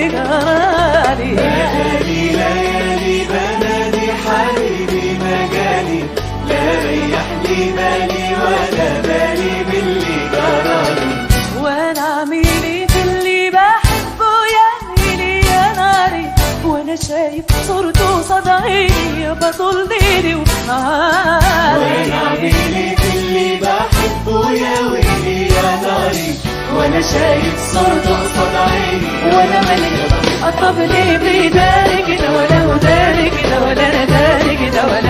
جرالي. بقالي ليالي بنادي حبيبي مجالي، لا ريح لي بالي ولا بالي باللي جرالي. وانا عميلي في اللي بحبه يا ليلي يا ناري، وانا شايف صورته صدى عيني يا بطل ليلي ونهاري. وانا عميلي في اللي بحبه يا ويلي يا ناري، وانا شايف صورته قصاد عيني. وانا مالي طب ليه بيداري كده ولا هو داري كده ولا انا داري كده ولا